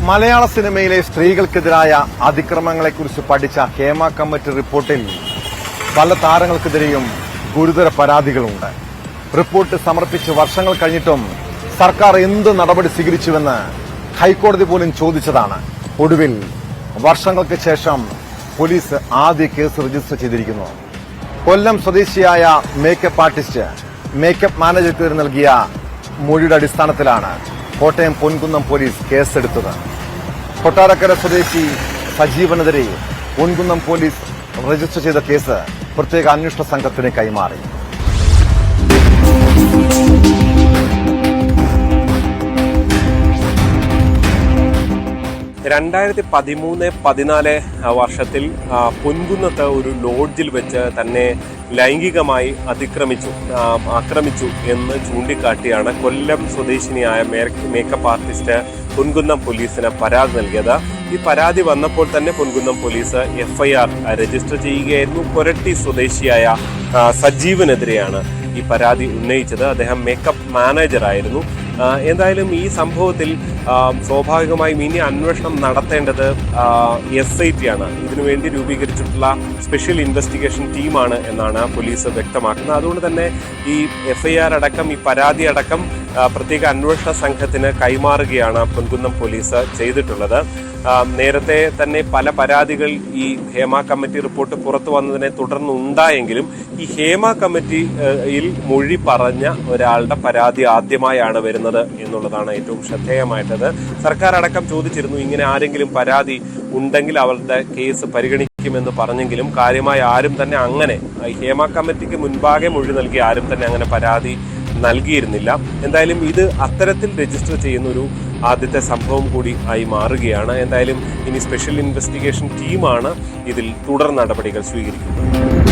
മലയാള സിനിമയിലെ സ്ത്രീകൾക്കെതിരായ അതിക്രമങ്ങളെക്കുറിച്ച് പഠിച്ച ഹേമ കമ്മിറ്റി റിപ്പോർട്ടിൽ പല താരങ്ങൾക്കെതിരെയും ഗുരുതര പരാതികളുണ്ട്. റിപ്പോർട്ട് സമർപ്പിച്ച് വർഷങ്ങൾ കഴിഞ്ഞിട്ടും സർക്കാർ എന്ത് നടപടി സ്വീകരിച്ചുവെന്ന് ഹൈക്കോടതി പോലും ചോദിച്ചതാണ്. ഒടുവിൽ വർഷങ്ങൾക്ക് ശേഷം പോലീസ് ആദ്യ കേസ് രജിസ്റ്റർ ചെയ്തിരിക്കുന്നു. കൊല്ലം സ്വദേശിയായ മേക്കപ്പ് ആർട്ടിസ്റ്റ് മേക്കപ്പ് മാനേജർക്കെതിരെ നൽകിയ മൊഴിയുടെ അടിസ്ഥാനത്തിലാണ് കോട്ടയം പൊൻകുന്നം പോലീസ് കേസെടുത്തത്. കൊട്ടാരക്കര സ്വദേശി സജീവനെതിരെ പൊൻകുന്നം പോലീസ് രജിസ്റ്റർ ചെയ്ത കേസ് പ്രത്യേക അന്വേഷണ സംഘത്തിന് കൈമാറി. രണ്ടായിരത്തി 13-14 വർഷത്തിൽ പൊൻകുന്നത്ത് ഒരു ലോഡ്ജിൽ വെച്ച് തന്നെ ലൈംഗികമായി ആക്രമിച്ചു എന്ന് ചൂണ്ടിക്കാട്ടിയാണ് കൊല്ലം സ്വദേശിനിയായ മേക്കപ്പ് ആർട്ടിസ്റ്റ് പൊൻകുന്നം പോലീസിന് പരാതി നൽകിയത്. ഈ പരാതി വന്നപ്പോൾ തന്നെ പൊൻകുന്നം പോലീസ് FIR രജിസ്റ്റർ ചെയ്യുകയായിരുന്നു. കൊരട്ടി സ്വദേശിയായ സജീവനെതിരെയാണ് ഈ പരാതി ഉന്നയിച്ചത്. അദ്ദേഹം മേക്കപ്പ് മാനേജറായിരുന്നു. എന്തായാലും ഈ സംഭവത്തിൽ സ്വാഭാവികമായും ഇനി അന്വേഷണം നടത്തേണ്ടത് SIT ആണ്. ഇതിനുവേണ്ടി രൂപീകരിച്ചിട്ടുള്ള സ്പെഷ്യൽ ഇൻവെസ്റ്റിഗേഷൻ ടീമാണ് എന്നാണ് പോലീസ് വ്യക്തമാക്കുന്നത്. അതുകൊണ്ട് തന്നെ ഈ FIR അടക്കം ഈ പരാതി അടക്കം പ്രത്യേക അന്വേഷണ സംഘത്തിന് കൈമാറുകയാണ് പൊൻകുന്നം പോലീസ് ചെയ്തിട്ടുള്ളത്. നേരത്തെ തന്നെ പല പരാതികൾ ഈ ഹേമ കമ്മിറ്റി റിപ്പോർട്ട് പുറത്തു വന്നതിനെ തുടർന്ന് ഉണ്ടായെങ്കിലും ഈ ഹേമ കമ്മിറ്റിയിൽ മൊഴി പറഞ്ഞ ഒരാളുടെ പരാതി ആദ്യമായാണ് വരുന്നത് എന്നുള്ളതാണ് ഏറ്റവും ശ്രദ്ധേയമായിട്ടത്. സർക്കാർ അടക്കം ചോദിച്ചിരുന്നു, ഇങ്ങനെ ആരെങ്കിലും പരാതി ഉണ്ടെങ്കിൽ അവരുടെ കേസ് പരിഗണിക്കുമെന്ന് പറഞ്ഞെങ്കിലും കാര്യമായി ആരും തന്നെ അങ്ങനെ ഹേമ കമ്മിറ്റിക്ക് മുൻപാകെ മൊഴി നൽകി ആരും തന്നെ അങ്ങനെ പരാതി നൽകിയിരുന്നില്ല. എന്തായാലും ഇത് അത്തരത്തിൽ രജിസ്റ്റർ ചെയ്യുന്ന ഒരു ആദ്യത്തെ സംഭവം കൂടി ആയി മാറുകയാണ്. എന്തായാലും ഇനി സ്പെഷ്യൽ ഇൻവെസ്റ്റിഗേഷൻ ടീമാണ് ഇതിൽ തുടർ നടപടികൾ സ്വീകരിക്കുന്നത്.